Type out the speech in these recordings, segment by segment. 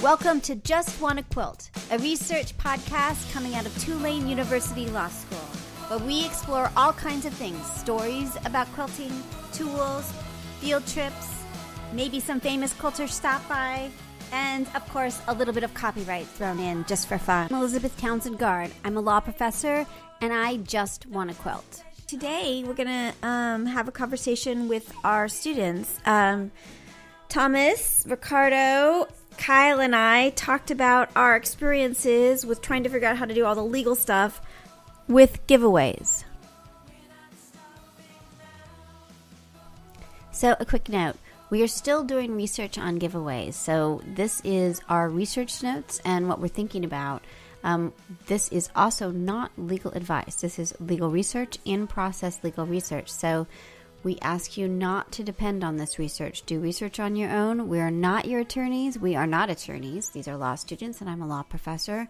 Welcome to JustWannaQuilt, a research podcast coming out of Tulane University Law School, where we explore all kinds of things, stories about quilting, tools, field trips, maybe some famous quilters stop by, and, of course, a little bit of copyright thrown in just for fun. I'm Elizabeth Townsend Gard. I'm a law professor, and I just want to quilt. Today, we're going to have a conversation with our students. Thomas, Ricardo, Kyle, and I talked about our experiences with trying to figure out how to do all the legal stuff with giveaways. So, a quick note. We are still doing research on giveaways. So, this is our research notes and what we're thinking about. This is also not legal advice. This is legal research, in-process legal research. So, we ask you not to depend on this research. Do research on your own. We are not your attorneys. We are not attorneys. These are law students, and I'm a law professor.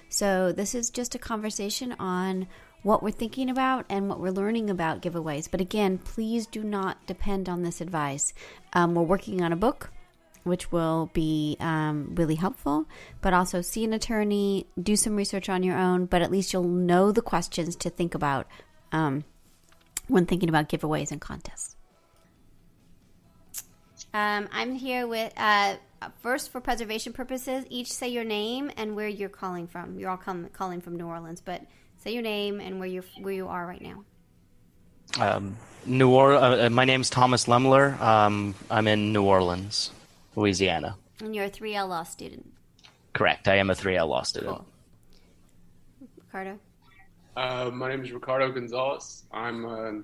So this is just a conversation on what we're thinking about and what we're learning about giveaways. But again, please do not depend on this advice. We're working on a book, which will be really helpful. But also see an attorney, do some research on your own, but at least you'll know the questions to think about when thinking about giveaways and contests. I'm here with, first for preservation purposes, each say your name and where you're calling from. You're all calling from New Orleans, but say your name and where you are right now. My name's Thomas Lemler. I'm in New Orleans, Louisiana. And you're a 3L law student. Correct. I am a 3L law student. Cool. Ricardo? My name is Ricardo Gonzalez. I'm in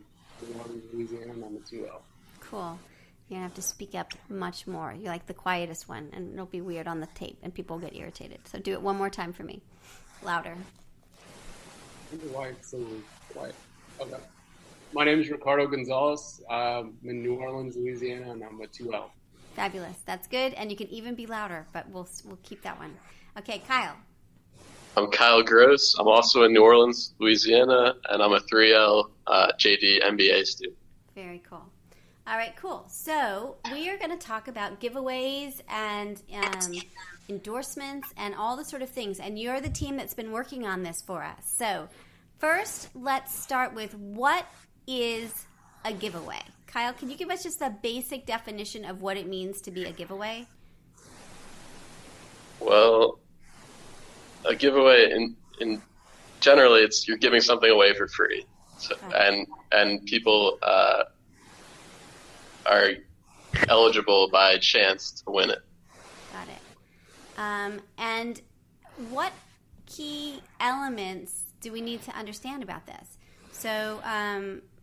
Louisiana, and I'm a 2L. Cool. You're going to have to speak up much more. You're like the quietest one, and it'll be weird on the tape, and people get irritated. So do it one more time for me. Louder. I wonder why it's so quiet. Okay. My name is Ricardo Gonzalez. I'm in New Orleans, Louisiana, and I'm a 2L. Fabulous. That's good, and you can even be louder, but we'll keep that one. Okay, Kyle. I'm Kyle Gross. I'm also in New Orleans, Louisiana, and I'm a 3L JD MBA student. Very cool. All right, cool. So we are going to talk about giveaways and endorsements and all the sort of things. And you're the team that's been working on this for us. So first, let's start with what is a giveaway? Kyle, can you give us just a basic definition of what it means to be a giveaway? Well, a giveaway in generally it's you're giving something away for free, so, and people are eligible by chance to win it. Got it. And what key elements do we need to understand about this? So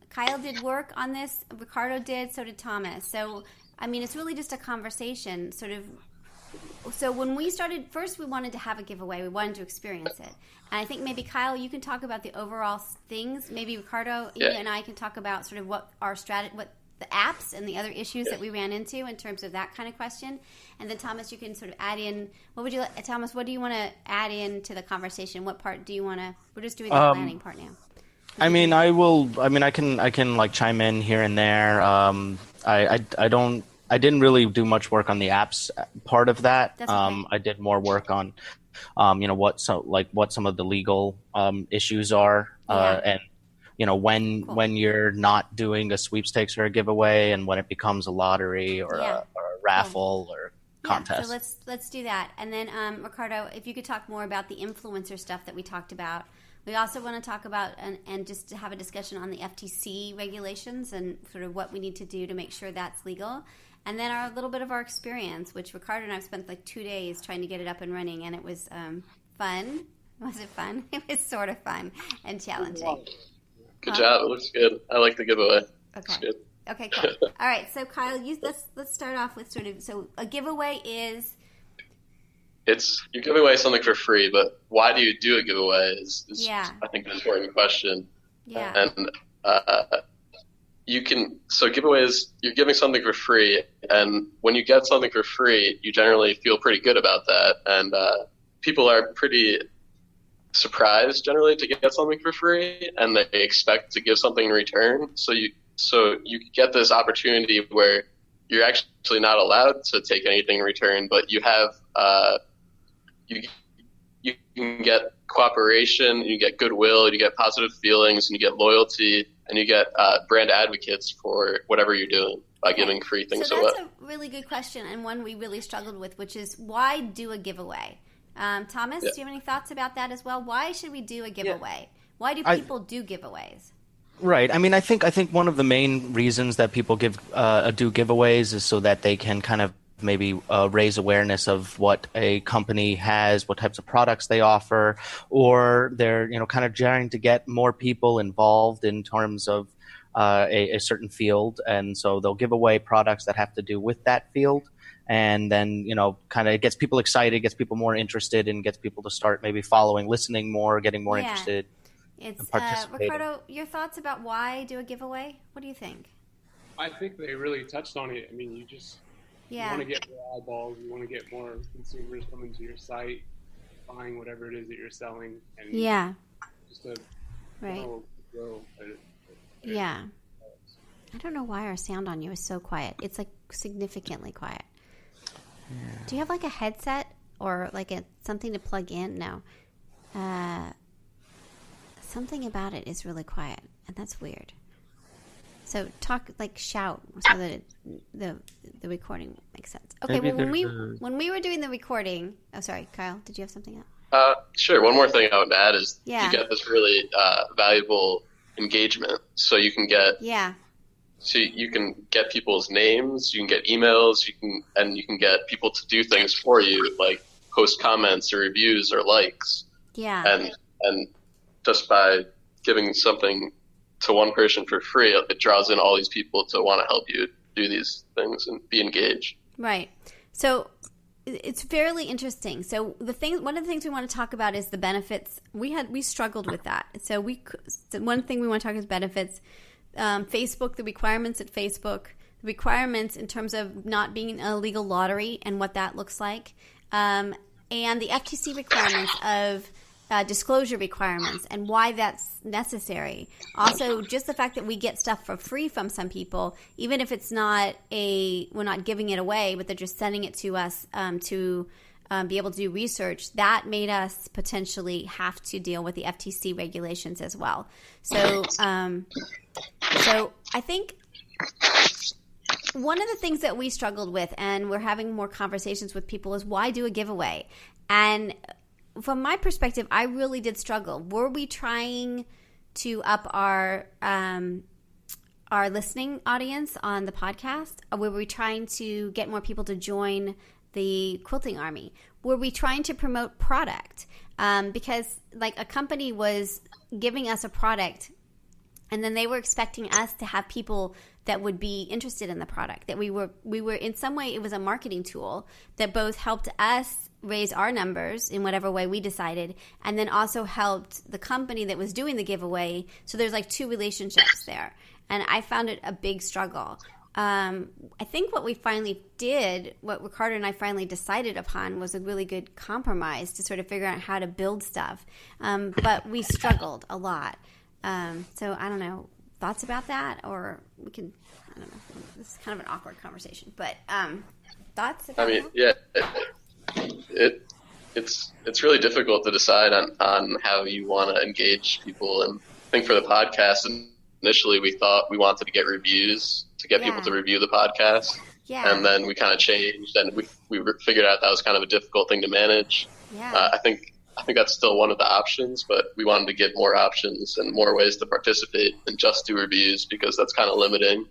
Kyle did work on this, Ricardo did, so did Thomas. So I mean, it's really just a conversation, sort of. So when we started, first we wanted to have a giveaway. We wanted to experience it. And I think maybe, Kyle, you can talk about the overall things. Maybe Ricardo, you and I can talk about sort of what our strategy, what the apps and the other issues that we ran into in terms of that kind of question. And then, Thomas, you can sort of add in, Thomas, what do you want to add in to the conversation? What part do you want to, we're just doing the planning part now. I can like chime in here and there. I didn't really do much work on the apps part of that. That's okay. I did more work on, what some of the legal issues are, and when you're not doing a sweepstakes or a giveaway, and when it becomes a lottery or a raffle or contest. So let's do that. And then Ricardo, if you could talk more about the influencer stuff that we talked about. We also want to talk about and just to have a discussion on the FTC regulations and sort of what we need to do to make sure that's legal. And then a little bit of our experience, which Ricardo and I have spent like 2 days trying to get it up and running, and it was fun. Was it fun? It was sort of fun and challenging. Good job. It looks good. I like the giveaway. Okay. Good. Okay, cool. All right, so Kyle, let's start off with sort of, so a giveaway is? You're giving away something for free, but why do you do a giveaway is I think an important question. Yeah. And giveaways, you're giving something for free, and when you get something for free, you generally feel pretty good about that, and people are pretty surprised generally to get something for free, and they expect to give something in return. So you get this opportunity where you're actually not allowed to take anything in return, but you have you can get cooperation, you get goodwill, you get positive feelings, and you get loyalty, and you get brand advocates for whatever you're doing by giving free things away. So that's a really good question, and one we really struggled with, which is why do a giveaway? Thomas, do you have any thoughts about that as well? Why should we do a giveaway? Why do people do giveaways? Right. I mean, I think one of the main reasons that people do giveaways is so that they can kind of maybe raise awareness of what a company has, what types of products they offer, or they're kind of trying to get more people involved in terms of a certain field, and so they'll give away products that have to do with that field. And then, kind of gets people excited, gets people more interested, and gets people to start maybe listening more, getting more interested. It's Ricardo, your thoughts about why do a giveaway? What do you think? I think they really touched on it. I mean, you want to get more eyeballs, you want to get more consumers coming to your site, buying whatever it is that you're selling, and just to grow. Yeah. I don't know why our sound on you is so quiet. It's like significantly quiet. Yeah. Do you have like a headset or like something to plug in? No. Something about it is really quiet, and that's weird. So shout so that the recording makes sense. Okay, well when we were doing the recording, oh sorry, Kyle, did you have something else? Sure. One more thing I would add is you get this really valuable engagement. So you can get So you can get people's names, you can get emails, you can get people to do things for you, like post comments or reviews or likes. Yeah. And just by giving something to one person for free, it draws in all these people to want to help you do these things and be engaged. Right. So it's fairly interesting. So one of the things we want to talk about is the benefits. We struggled with that. So one thing we want to talk is benefits. Facebook, the requirements at Facebook, the requirements in terms of not being a legal lottery and what that looks like, and the FTC requirements of disclosure requirements and why that's necessary. Also, just the fact that we get stuff for free from some people, even if it's not we're not giving it away, but they're just sending it to us to be able to do research, that made us potentially have to deal with the FTC regulations as well. So I think one of the things that we struggled with, and we're having more conversations with people, is why do a giveaway? And from my perspective, I really did struggle. Were we trying to up our listening audience on the podcast? Or were we trying to get more people to join the quilting army? Were we trying to promote product? Because like a company was giving us a product, and then they were expecting us to have people that would be interested in the product. That we were in some way, it was a marketing tool that both helped us raise our numbers in whatever way we decided, and then also helped the company that was doing the giveaway. So there's like two relationships there. And I found it a big struggle. I think what we finally did, what Ricardo and I finally decided upon, was a really good compromise to sort of figure out how to build stuff. But we struggled a lot. So I don't know, thoughts about that? Or we can, I don't know, this is kind of an awkward conversation, but thoughts about that? Yeah, it's really difficult to decide on how you want to engage people. And I think for the podcast, initially we thought we wanted to get reviews to get people to review the podcast. Yeah. And then we kind of changed, and we figured out that was kind of a difficult thing to manage. Yeah. I think that's still one of the options, but we wanted to give more options and more ways to participate and just do reviews, because that's kind of limiting.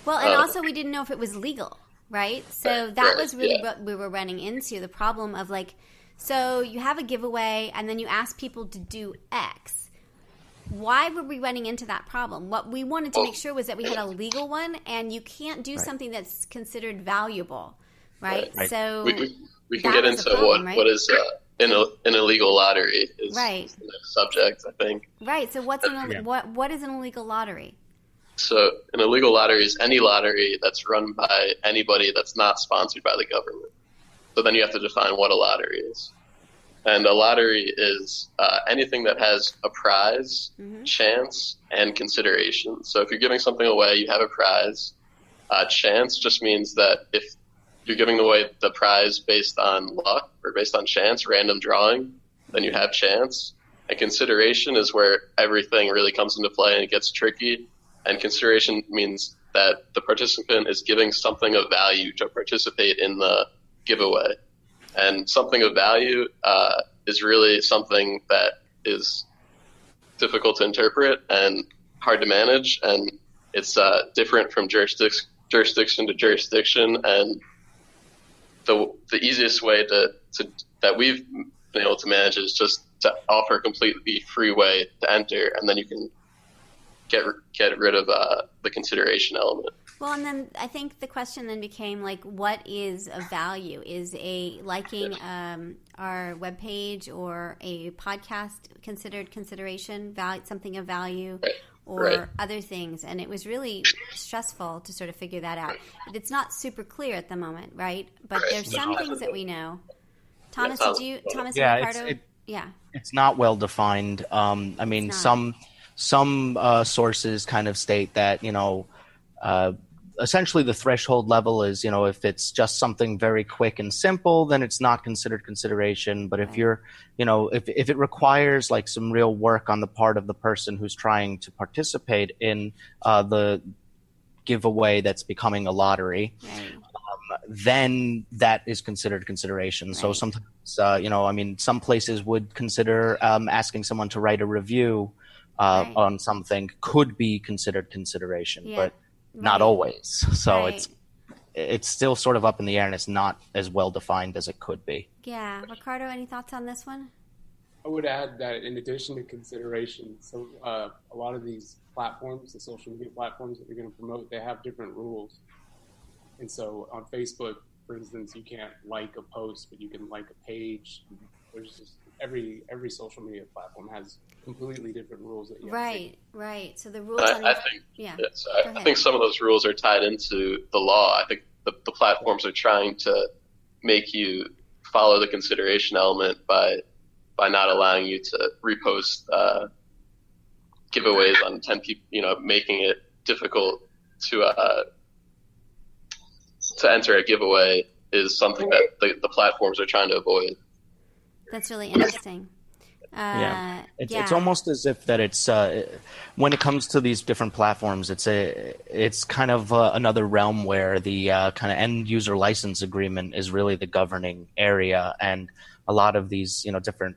Well, and also we didn't know if it was legal, right? So that was really what we were running into, the problem of like, so you have a giveaway and then you ask people to do X. Why were we running into that problem? What we wanted to make sure was that we had a legal one, and you can't do something that's considered valuable, right? So we can get into problem, what is an illegal lottery is the next subject, I think. Right. So what is an illegal lottery? So an illegal lottery is any lottery that's run by anybody that's not sponsored by the government. So then you have to define what a lottery is. And a lottery is anything that has a prize, chance, and consideration. So if you're giving something away, you have a prize. Chance just means that if you're giving away the prize based on luck or based on chance, random drawing, then you have chance. And consideration is where everything really comes into play and it gets tricky. And consideration means that the participant is giving something of value to participate in the giveaway. And something of value is really something that is difficult to interpret and hard to manage. And it's different from jurisdiction to jurisdiction. And the easiest way that we've been able to manage is just to offer a completely free way to enter, and then you can get rid of the consideration element. Well, and then I think the question then became like, what is of value? Is a liking our webpage or a podcast considered consideration, value, something of value, or other things? And it was really stressful to sort of figure that out. It's not super clear at the moment, right? But there's some things that we know. Thomas, Thomas and Ricardo? It's not well defined. I mean, some sources kind of state that, essentially the threshold level is, if it's just something very quick and simple, then it's not considered consideration. But if you're, if it requires like some real work on the part of the person who's trying to participate in the giveaway that's becoming a lottery, then that is considered consideration. Right. So sometimes, some places would consider asking someone to write a review on something could be considered consideration, but not always. So it's still sort of up in the air, and it's not as well defined as it could be. Yeah. Ricardo, any thoughts on this one? I would add that in addition to consideration, so a lot of these platforms, the social media platforms that you're going to promote, they have different rules. And so on Facebook, for instance, you can't like a post, but you can like a page. There's just every social media platform has completely different rules that you have to take. Right. So the rules. I think some of those rules are tied into the law. I think the platforms are trying to make you follow the consideration element by not allowing you to repost giveaways on 10 people, making it difficult to enter a giveaway is something that the platforms are trying to avoid. That's really interesting. It's almost as if that it's when it comes to these different platforms, it's kind of another realm where the kind of end user license agreement is really the governing area, and a lot of these different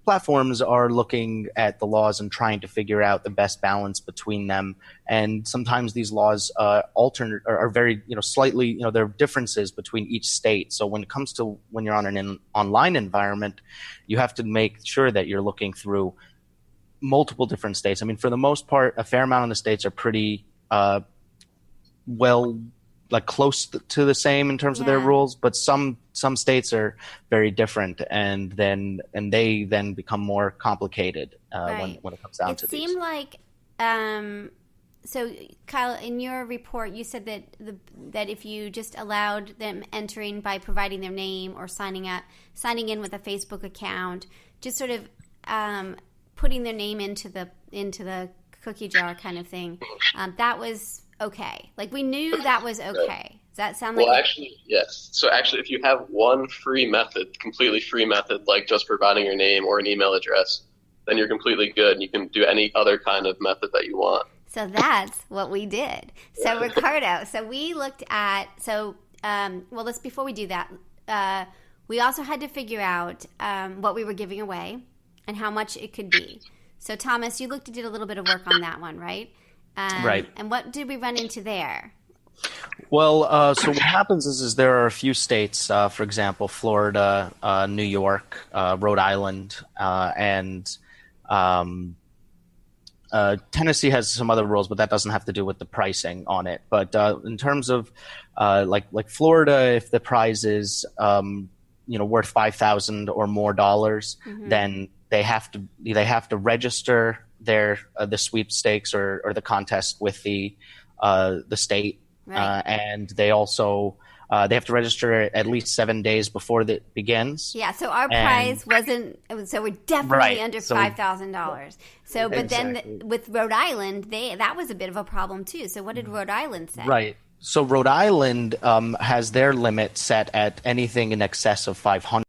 platforms are looking at the laws and trying to figure out the best balance between them. And sometimes these laws are very, slightly, there are differences between each state. So when it comes to when you're on an online environment, you have to make sure that you're looking through multiple different states. I mean, for the most part, a fair amount of the states are pretty close to the same in terms of their rules, but some states are very different, and they then become more complicated when it comes down to these. It seemed like so Kyle, in your report you said that if you just allowed them entering by providing their name or signing in with a Facebook account, just sort of putting their name into the cookie jar kind of thing, that was okay. Like, we knew that was okay. Does that sound like... Well, actually, yes. So actually, if you have one completely free method, like just providing your name or an email address, then you're completely good, and you can do any other kind of method that you want. So that's what we did. So Ricardo, we looked at... before we do that, we also had to figure out what we were giving away and how much it could be. So Thomas, you did a little bit of work on that one, right? Right. And what did we run into there? Well, so what happens is there are a few states, for example, Florida, New York, Rhode Island, and Tennessee has some other rules, but that doesn't have to do with the pricing on it. But in terms of like Florida, if the prize is worth $5,000 or more dollars, then they have to register the sweepstakes or the contest with the state, and they also they have to register at least 7 days before it begins. Yeah, so our prize wasn't. So we're definitely under $5,000. So, but then with Rhode Island, that was a bit of a problem too. So what did Rhode Island say? Right. So Rhode Island has their limit set at anything in excess of 500.